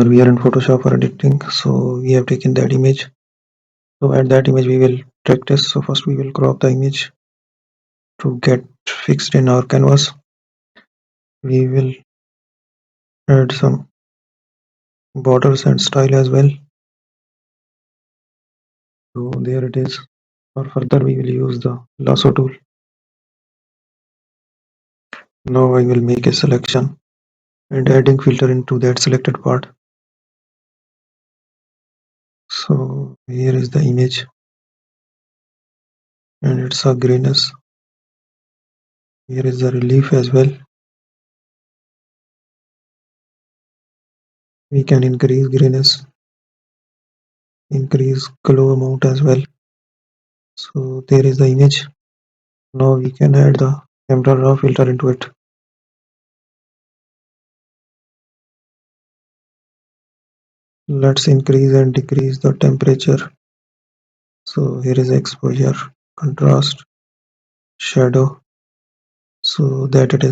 We are in Photoshop for editing, so we have taken that image. So at that image we will practice. So first we will crop the image to get fixed in our canvas. We will add some borders and style as well. So there it is. For further we will use the lasso tool. Now I will make a selection and adding filter into that selected part. So here is the image and it's a greenness. Here is the relief as well. We can increase greenness, increase glow amount as well. So there is the image. Now we can add the camera raw filter into it. Let's increase and decrease the temperature. So here is exposure, contrast, shadow, so that it is